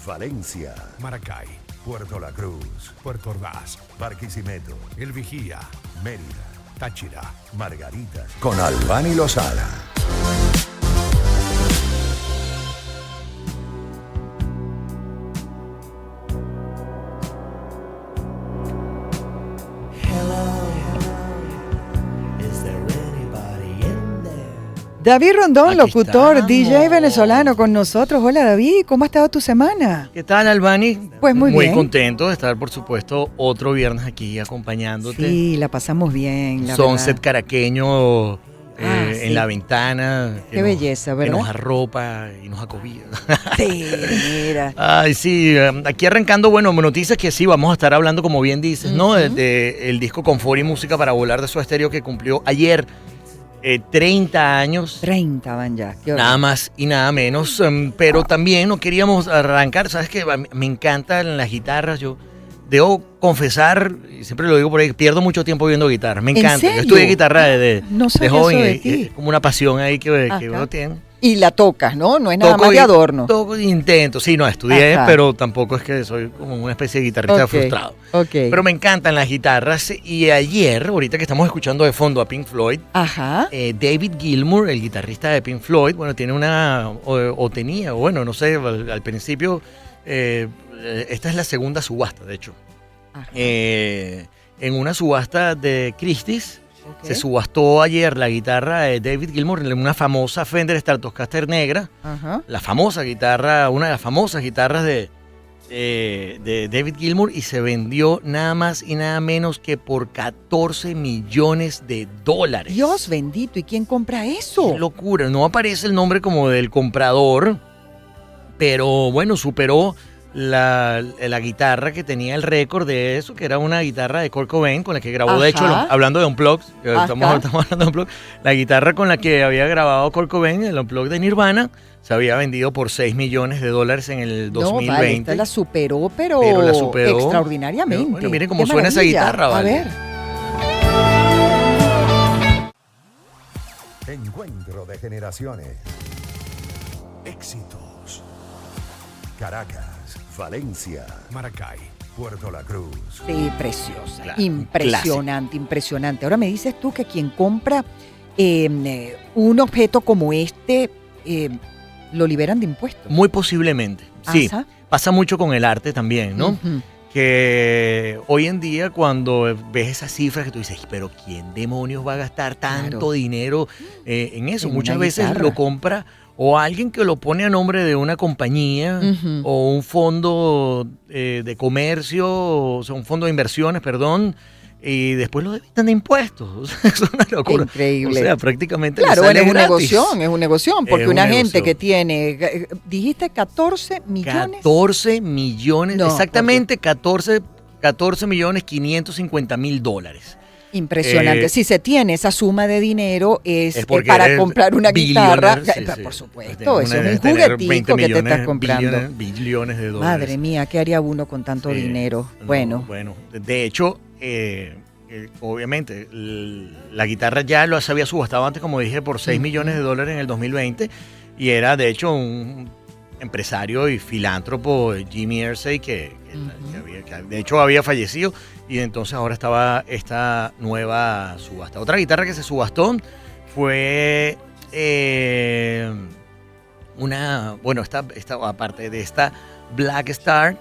Valencia, Maracay, Puerto La Cruz, Puerto Ordaz, Barquisimeto, El Vigía, Mérida, Táchira. Margaritas, con Albany Lozada. David Rondón, Aquí locutor, estamos. DJ venezolano con nosotros. Hola David, ¿cómo ha estado tu semana? ¿Qué tal, Albany? Pues muy bien. Muy contento de estar, por supuesto, otro viernes aquí acompañándote. Sí, la pasamos bien, la Sunset verdad. caraqueño Sí. en la ventana. Qué belleza, ¿verdad? Que nos arropa y nos acobija. Sí, mira. Ay, sí, aquí arrancando, bueno, noticias que sí, vamos a estar hablando, como bien dices, ¿no? De el disco Confort y Música para Volar de Soda Stereo que cumplió ayer 30 años. 30 van ya. Qué Nada horror. más y nada menos, pero también no queríamos arrancar, sabes que me encantan las guitarras, yo debo confesar, y siempre lo digo por ahí, pierdo mucho tiempo viendo guitarras, me ¿En encanta, serio? yo estudié guitarra de No sabía joven, eso de y ti. es como una pasión ahí que Ajá. uno tiene. Y la tocas, ¿no? No es nada más de adorno. Toco de intento, sí, no, estudié, Ajá. pero tampoco es que soy como una especie de guitarrista Ok, frustrado. ok. Pero me encantan las guitarras y ayer, ahorita que estamos escuchando de fondo a Pink Floyd, Ajá. David Gilmour, el guitarrista de Pink Floyd, bueno, tiene tenía, bueno, no sé, al principio, esta es la segunda subasta, de hecho. Ajá. En una subasta de Christie's, Ok. se subastó ayer la guitarra de David Gilmour en una famosa Fender Stratocaster negra, Ajá. la famosa guitarra, una de las famosas guitarras de David Gilmour, y se vendió nada más y nada menos que por $14 millones. Dios bendito, ¿y quién compra eso? Qué locura, no aparece el nombre como del comprador, pero bueno, superó la guitarra que tenía el récord de eso, que era una guitarra de Kurt Cobain con la que grabó, Ajá. de hecho, hablando de Unplugged, Ajá. estamos hablando de Unplugged, la guitarra con la que había grabado Kurt Cobain, el Unplugged de Nirvana, se había vendido por $6 millones en el 2020. No, vale, esta la superó, pero la superó. extraordinariamente. Pero, bueno, miren cómo Qué suena esa maravilla. guitarra, vale. A ver. Encuentro de generaciones. Éxitos, Caracas, Valencia, Maracay. Puerto La Cruz. Sí, preciosa. Claro, Impresionante, impresionante. Ahora me dices tú que quien compra un objeto como este lo liberan de impuestos. Muy posiblemente, sí. Ajá. Pasa mucho con el arte también, ¿no? Ujú. Que hoy en día cuando ves esas cifras que tú dices, pero ¿quién demonios va a gastar tanto Claro. dinero en eso? En Muchas una veces guitarra. lo compra o alguien que lo pone a nombre de una compañía Ujú. o un fondo de comercio, o sea, un fondo de inversiones, perdón, y después lo debitan de impuestos. O sea, es una locura. Increíble. O sea, prácticamente le Claro, sale bueno, es un gratis. negocio, es un negocio, porque Es un una gente negocio. que tiene, dijiste 14 millones. 14 millones, No, exactamente 14 millones 550 mil dólares. Impresionante. Eh, Si se tiene esa suma de dinero es porque para eres comprar una guitarra. billionaire, sí, sí. Por supuesto, Tienes eso es un tener juguetico 20 que te estás comprando. Billones de dólares. Madre mía, ¿qué haría uno con tanto Sí. dinero? No, Bueno, Bueno, de hecho, obviamente, la guitarra ya lo se había subastado antes, como dije, por $6 millones en el 2020. Y era, de hecho, un empresario y filántropo, Jimmy Irsay, que de hecho había fallecido. Y entonces ahora estaba esta nueva subasta. Otra guitarra que se subastó fue aparte de esta Black Star,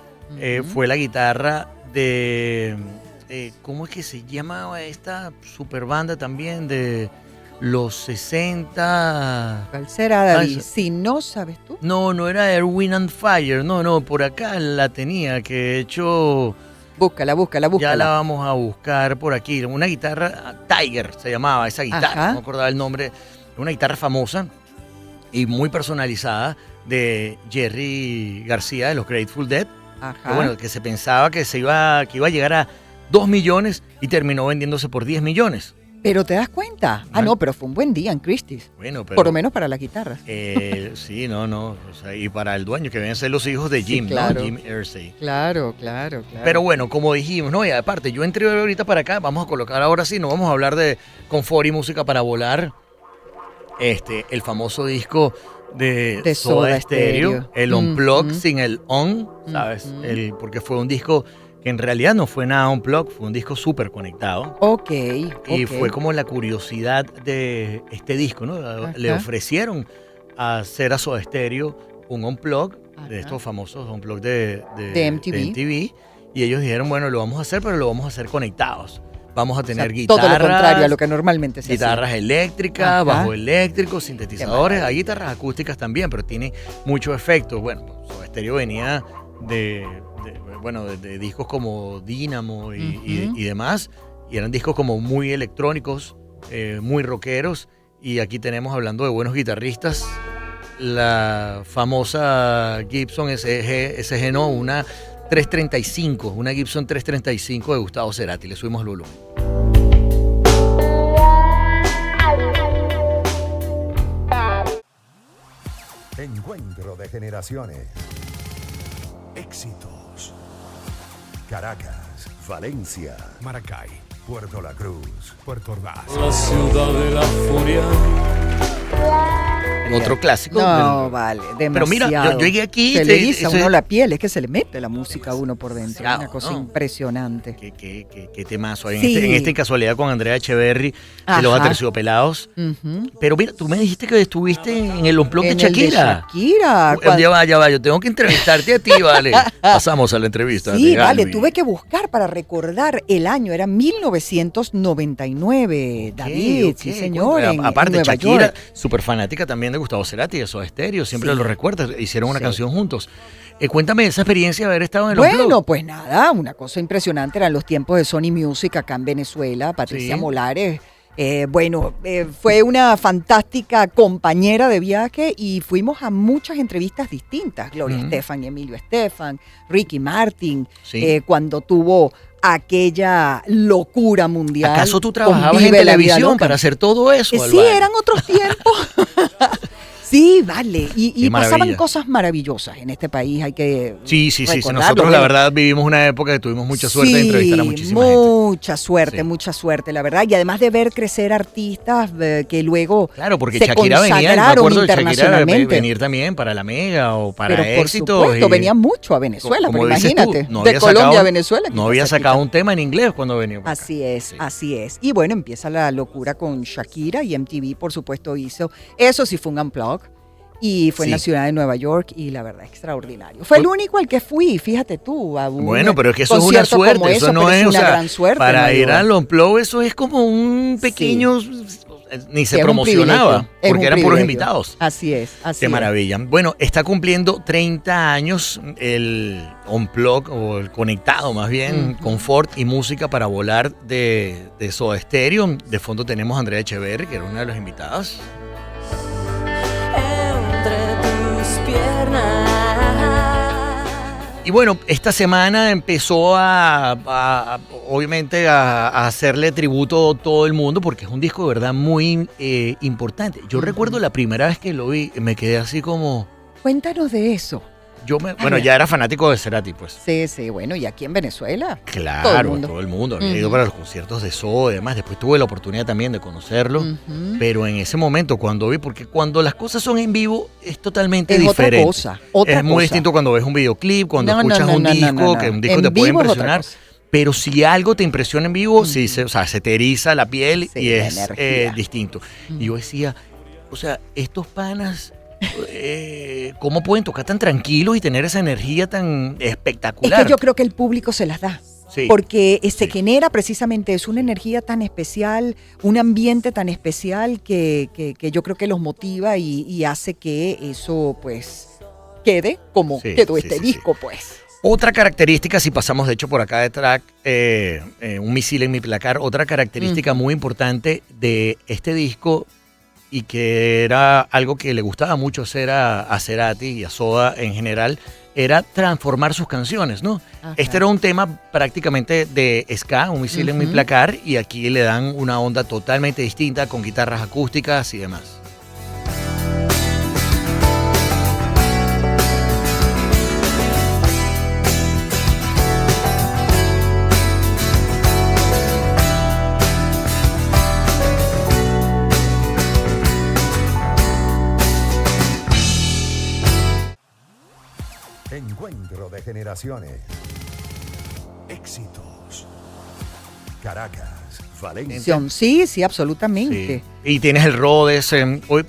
fue la guitarra de, ¿cómo es que se llamaba esta super banda también de los 60? ¿cuál será, David? eso. Si no sabes tú. No era Earth, Wind and Fire, no, por acá la tenía, que de hecho Búscala. ya la vamos a buscar por aquí. Una guitarra, Tiger se llamaba esa guitarra, Ajá. no me acordaba el nombre. Una guitarra famosa y muy personalizada de Jerry García de los Grateful Dead. Ajá. Que, bueno, que se pensaba que iba a llegar a 2 millones y terminó vendiéndose por 10 millones. Pero te das cuenta. Ah, no, pero fue un buen día en Christie's. Bueno, pero Por lo menos para las guitarras. sí, no. O sea, y para el dueño, que deben ser los hijos de Sí, Jim, claro. ¿no? Jim Irsay. Claro. Pero bueno, como dijimos, ¿no? Y aparte, yo entré ahorita para acá, vamos a colocar ahora sí, no vamos a hablar de confort y música para volar. El famoso disco de Soda Soda Stereo, Stereo. el Unplugged Ujú. sin el On, ¿sabes? Ujú. Porque fue un disco que en realidad no fue nada Unplugged, fue un disco súper conectado. Ok, Y ok. fue como la curiosidad de este disco, ¿no? Le Ajá. ofrecieron hacer a Soda Stereo un Unplugged, Ajá. de estos famosos Unplugged De MTV. y ellos dijeron, bueno, lo vamos a hacer, pero lo vamos a hacer conectados. Vamos a O sea, tener todo guitarras, lo contrario a lo que normalmente se hace. guitarras eléctricas, Ajá. bajo eléctrico, sintetizadores, maravilla. hay guitarras acústicas también, pero tiene muchos efectos. Bueno, Soda Stereo venía de discos como Dynamo Ujú. y demás, y eran discos como muy electrónicos, muy rockeros, y aquí tenemos, hablando de buenos guitarristas, la famosa Gibson SG no, una 335, una Gibson 335 de Gustavo Cerati. Le subimos el volumen. Encuentro de generaciones. Éxitos. Caracas, Valencia, Maracay, Puerto La Cruz. Puerto Ordaz. La ciudad de la furia. Otro clásico. No, vale, Pero demasiado. mira, yo llegué aquí. Se le eriza a uno la piel, es que se le mete la música a uno por dentro. Demasiado, Una cosa ¿no? impresionante. Qué temazo. Sí. En esta casualidad con Andrea Echeverry, de los Ajá. Aterciopelados. Ujú. Pero mira, tú me dijiste que estuviste en el Unplugged de En el de Shakira. Shakira. Ya va, yo tengo que entrevistarte a ti, vale. Pasamos a la entrevista. Sí, de vale, Galvi. tuve que buscar para recordar el año, era 1999, David, Ok, sí ok. señor, en Aparte, Nueva Shakira, York. súper fanática también de Gustavo Cerati, de Soda Stereo, siempre Sí. lo recuerdas, hicieron una Sí. canción juntos. Cuéntame esa experiencia de haber estado en el Bueno, Unplugged. pues nada, una cosa impresionante, eran los tiempos de Sony Music acá en Venezuela, Patricia Sí. Molares. Fue una fantástica compañera de viaje y fuimos a muchas entrevistas distintas. Gloria Ujú. Estefan y Emilio Estefan, Ricky Martin, Sí. cuando tuvo aquella locura mundial. ¿Acaso tú con trabajabas en Vive la Vida televisión Loca. para hacer todo eso? Sí, Albano? eran otros tiempos. Sí, vale. Y Qué pasaban maravilla. cosas maravillosas en este país, hay que Sí. recordarlo. Nosotros, la Bueno, verdad, vivimos una época que tuvimos mucha suerte de sí, entrevistar a muchísima gente. Sí. mucha suerte, la verdad. Y además de ver crecer artistas que luego Claro, porque se Shakira venía, me consagraron acuerdo de Shakira internacionalmente. venir también para la Mega o para Pero por éxitos. supuesto, y- venía mucho a Venezuela, como pero dices tú, imagínate, no de había Colombia sacado- a Venezuela. No había sacado un tema en inglés cuando venía. para acá. Así es, Sí. así es. Y bueno, empieza la locura con Shakira y MTV, por supuesto, hizo. Eso sí fue un unplug. Y fue en Sí. la ciudad de Nueva York y la verdad, extraordinario. Fue el único al que fui, fíjate tú. A un Bueno, pero es que eso es una concierto como suerte, eso no pero es, o una sea, gran suerte. para Nueva ir York. al Unplugged eso es como un pequeño, ni Sí, se es un promocionaba, privilegio, es porque un eran puros privilegio. invitados. Así es, así Qué es. maravilla. Bueno, está cumpliendo 30 años el Unplugged, o el conectado más bien, Ujú. confort y música para volar de Soda Stereo. De fondo tenemos a Andrea Echeverry, que era una de las invitadas. Entre tus piernas. Y bueno, esta semana empezó obviamente a hacerle tributo a todo el mundo porque es un disco de verdad muy importante. Yo Ujú. recuerdo la primera vez que lo vi, me quedé así como... Cuéntanos de eso. Bueno, ya era fanático de Cerati, pues. Sí, sí, bueno, y aquí en Venezuela. Claro, mundo. todo el mundo. Había Ujú. ido para los conciertos de Soda y demás. Después tuve la oportunidad también de conocerlo. Ujú. Pero en ese momento, cuando vi, porque cuando las cosas son en vivo, es totalmente Es diferente. otra cosa. Otra es muy cosa. distinto cuando ves un videoclip, cuando No, no, escuchas no, un no, no, disco, no, no. que un disco En te puede vivo es otra impresionar. cosa. Pero si algo te impresiona en vivo, sí, Ujú. se te eriza la piel Sí, y la es energía. distinto. Ujú. Y yo decía, o sea, estos panas, ¿cómo pueden tocar tan tranquilos y tener esa energía tan Es espectacular? que yo creo que el público se las da. Sí. Porque se Sí. genera precisamente es una energía tan especial, un ambiente tan especial que yo creo que los motiva y hace que eso pues quede como Sí, quedó sí, este sí, disco pues. Otra característica, si pasamos de hecho por acá de track, un misil en mi placar, otra característica muy importante de este disco y que era algo que le gustaba mucho hacer a Cerati y a Soda en general, era transformar sus canciones, ¿no? Ajá. Este era un tema prácticamente de ska, un misil en mi Ujú. placar, y aquí le dan una onda totalmente distinta con guitarras acústicas y demás. Encuentro de generaciones. Éxitos. Caracas, Valencia. Sí, sí, absolutamente. Sí. Y tienes el Rhodes.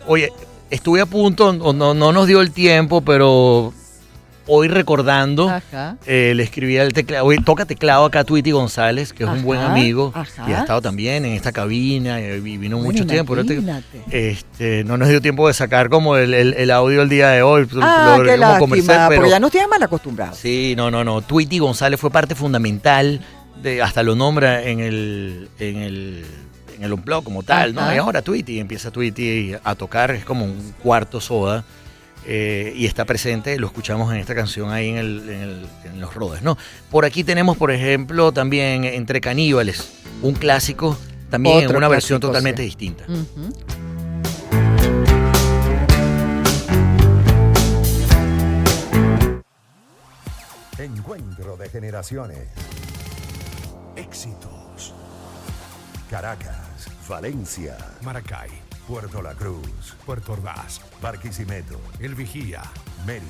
Oye, estuve a punto, no nos dio el tiempo, pero hoy recordando, Ajá. le escribí al teclado. Hoy toca teclado acá a Tweety González, que es un buen Ajá, amigo. ajá. Y ha estado también en esta cabina y vino Bueno, mucho tiempo. imagínate. No nos dio tiempo de sacar como el audio el día de hoy. Qué como lástima, comercial, pero porque ya nos tienes mal acostumbrados. sí, no. Tweety González fue parte fundamental hasta lo nombra en el Unplugged como tal, ¿no? Ajá. Y ahora Tweety, empieza Tweety a tocar, es como un cuarto Soda, y está presente, lo escuchamos en esta canción ahí en los Rhodes, ¿no? Por aquí tenemos, por ejemplo, también Entre Caníbales, un clásico, también Otro una versión clásico, totalmente sí. distinta. Ujú. Encuentro de generaciones. Éxitos. Caracas, Valencia, Maracay, Puerto La Cruz, Puerto Ordaz, Barquisimeto, El Vigía, Mérida,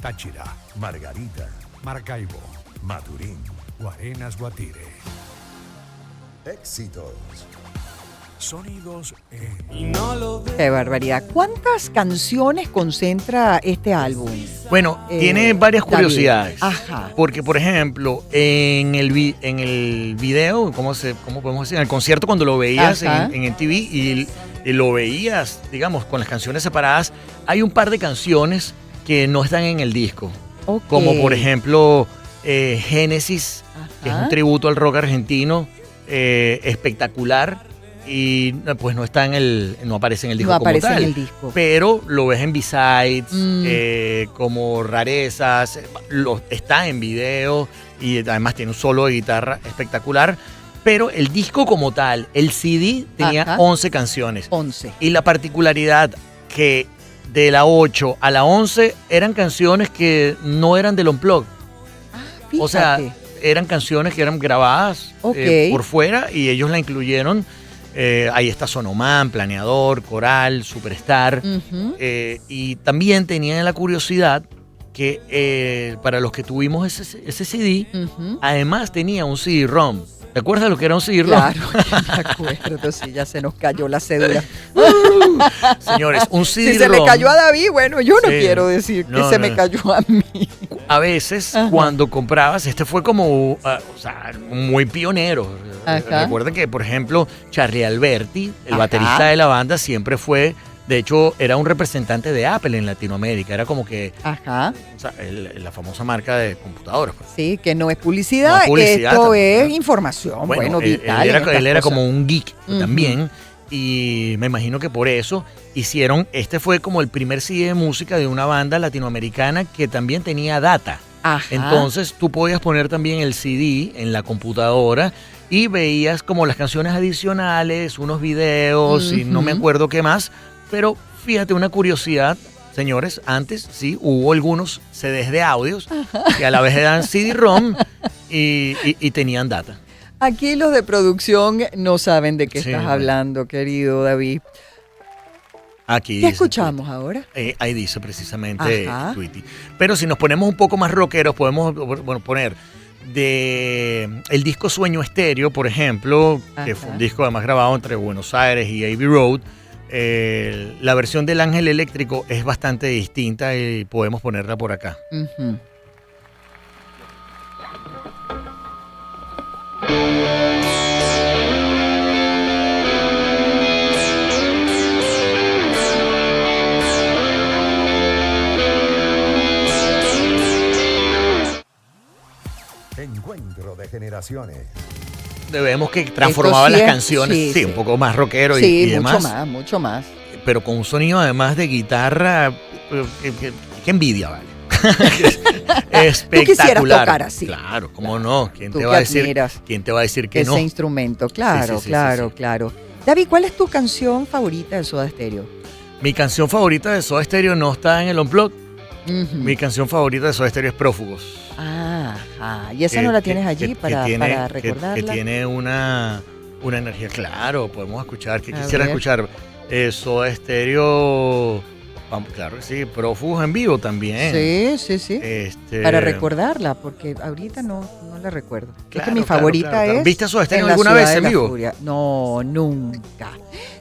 Táchira, Margarita, Maracaibo, Maturín. Guarenas, Guatire. Éxitos. Sonidos en Y no lo ves. Qué barbaridad. ¿Cuántas canciones concentra este álbum? Bueno, Eh, tiene varias David. curiosidades. Ajá. Porque, por ejemplo, en el video, ¿cómo podemos decir? En el concierto, cuando lo veías Ajá. en MTV y lo veías, digamos, con las canciones separadas, hay un par de canciones que no están en el disco. Ok. Como, por ejemplo, Génesis, que es Ajá. un tributo al rock argentino, espectacular. Y pues no aparece en el disco No como aparece en tal. el disco. Pero lo ves en B-Sides, Mm. como rarezas, está en video y además tiene un solo de guitarra espectacular. Pero el disco como tal, el CD, tenía Ajá. 11 canciones. 11. Y la particularidad que de la 8 a la 11 eran canciones que no eran del Unplugged. O sea, Fíjate. eran canciones que eran grabadas Ok. por fuera y ellos la incluyeron. Ahí está Sonoman, Planeador, Coral, Superstar. Ujú. Y también tenían la curiosidad que para los que tuvimos ese CD, Ujú. además tenía un CD-ROM. ¿Te acuerdas lo que era un CD-ROM? Claro, que me acuerdo, sí, ya se nos cayó la cédula. Señores, un CD-ROM. Si se le cayó a David, bueno, yo no Sí. quiero decir que No, se no. me cayó a mí. A veces, Ajá. cuando comprabas, este fue como, o sea, muy pionero. Ajá. Recuerden que, por ejemplo, Charlie Alberti, el Ajá. baterista de la banda, siempre fue, de hecho, era un representante de Apple en Latinoamérica. Era como que, Ajá, o sea, la famosa marca de computadoras. Pues. sí, que no es publicidad, No es publicidad, esto también, es ¿no? información, bueno, vital. él en estas era cosas. como un geek Ujú. también. Y me imagino que por eso hicieron, este fue como el primer CD de música de una banda latinoamericana que también tenía data. Ajá. Entonces tú podías poner también el CD en la computadora y veías como las canciones adicionales, unos videos y no me Ujú. acuerdo qué más. Pero fíjate, una curiosidad, señores, antes sí hubo algunos CDs de audios que a la vez eran CD-ROM y tenían data. Aquí los de producción no saben de qué Sí, estás bueno. hablando, querido David. Aquí ¿Qué dice escuchamos ahora? Ahí dice precisamente Ajá. Tweety. Pero si nos ponemos un poco más rockeros, podemos poner de el disco Sueño Estéreo, por ejemplo, que fue un Ajá. disco además grabado entre Buenos Aires y Abbey Road. La versión del Ángel Eléctrico es bastante distinta y podemos ponerla por acá. Ujú. Encuentro de generaciones. Vemos que transformaba sí las es- canciones, sí, sí, sí. un poco más rockero Sí, y mucho demás, más, mucho más. pero con un sonido además de guitarra, que envidia, vale. Espectacular. quisieras tocar así. Claro, cómo no. ¿Quién Tú te que va a decir? admiras ¿Quién te va a decir que Ese no? instrumento, claro, sí, sí, claro, sí. claro. David, ¿cuál es tu canción favorita de Soda Stereo? Mi canción favorita de Soda Stereo no está en el Unplugged. Ujú. Mi canción favorita de Soda Stereo es Prófugos. Ajá, y esa Que- no la que- tienes allí que para tiene- recordarla. Que tiene una energía, claro, podemos escuchar. ¿Qué A quisiera ver. escuchar? Soda Stereo Vamos, claro que sí, Prófugos en vivo también. Sí. Para recordarla, porque ahorita no la recuerdo. Es que Claro, mi claro, favorita claro. es. ¿Viste a Soda Stereo En la alguna Ciudad vez de en la vivo? Furia. No, nunca.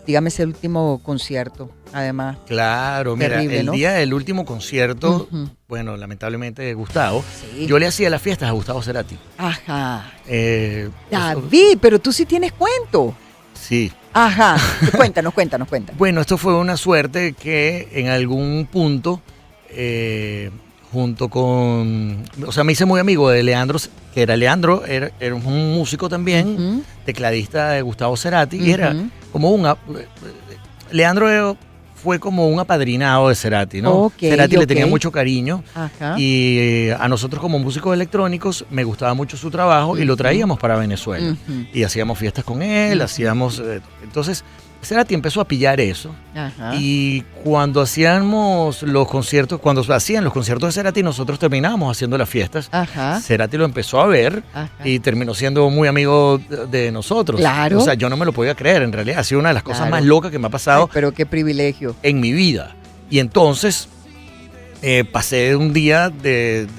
Dígame ese último concierto, además. Claro, mira, Terrible, el ¿no? día del último concierto, Ujú. bueno, lamentablemente de Gustavo, Sí. yo le hacía las fiestas a Gustavo Cerati. Ajá. Eso- David, pero tú sí tienes cuento. sí. Ajá. Cuéntanos. Bueno, esto fue una suerte que en algún punto, junto con, o sea, me hice muy amigo de Leandro, que era un músico también, Ujú. tecladista de Gustavo Cerati, y era Ujú. como Leandro fue como un apadrinado de Cerati, ¿no? Ok, Cerati le tenía ok. mucho cariño. Ajá. Y a nosotros como músicos electrónicos me gustaba mucho su trabajo y lo traíamos para Venezuela. Ujú. Y hacíamos fiestas con él, hacíamos... entonces, Cerati empezó a pillar eso. Ajá. Y cuando hacíamos los conciertos, cuando hacían los conciertos de Cerati, nosotros terminábamos haciendo las fiestas. Ajá. Cerati lo empezó a ver Ajá. y terminó siendo muy amigo de nosotros. Claro. O sea, yo no me lo podía creer, en realidad. Ha sido una de las cosas Claro. más locas que me ha pasado Ay, pero qué privilegio. en mi vida. Y entonces pasé un día de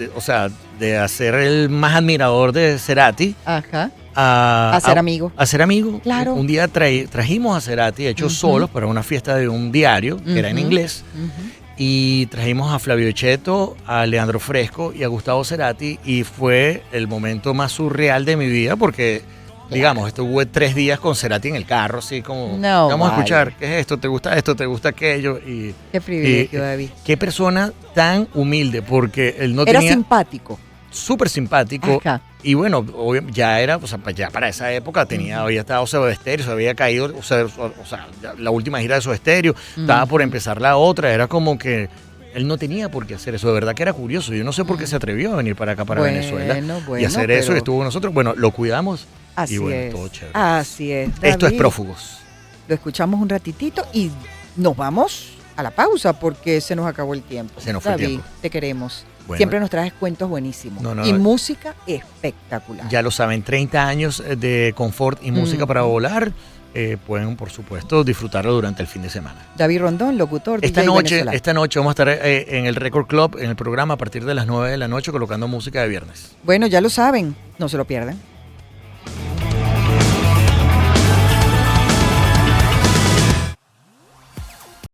hacer el más admirador de Cerati Ajá. a A ser amigo. A ser amigo. Claro. Un día trajimos a Cerati, hecho Ujú. solos, para una fiesta de un diario, que era en Ujú. inglés. Ujú. Y trajimos a Flavio Cheto, a Leandro Fresco y a Gustavo Cerati. Y fue el momento más surreal de mi vida porque, digamos, estuve 3 días con Cerati en el carro, así como, No, vamos a vale. escuchar, ¿qué es esto? ¿Te gusta esto? ¿Te gusta aquello? Y Qué privilegio, y- David. qué persona tan humilde, porque él no Era tenía simpático. súper simpático. Ajá. Y bueno, ya era, o sea, ya para esa época había estado Soda Stereo, se había caído, o sea, ya la última gira de Soda Stereo, estaba por empezar la otra, era como que él no tenía por qué hacer eso, de verdad que era curioso, yo no sé por qué se atrevió a venir para acá, para Venezuela, y hacer eso, pero y estuvo con nosotros, bueno, lo cuidamos, Así y bueno, es. todo chévere. Así es. Esto es David. Prófugos. Lo escuchamos un ratitito y nos vamos a la pausa porque se nos acabó el tiempo. Se nos fue el David, tiempo. te queremos. Bueno. Siempre nos traes cuentos buenísimos. No, y música espectacular. Ya lo saben, 30 años de confort y música para volar, pueden, por supuesto, disfrutarlo durante el fin de semana. David Rondón, locutor, Esta DJ noche venezolano. vamos a estar en el Record Club, en el programa, a partir de las 9 de la noche, colocando música de viernes. Bueno, ya lo saben, no se lo pierdan.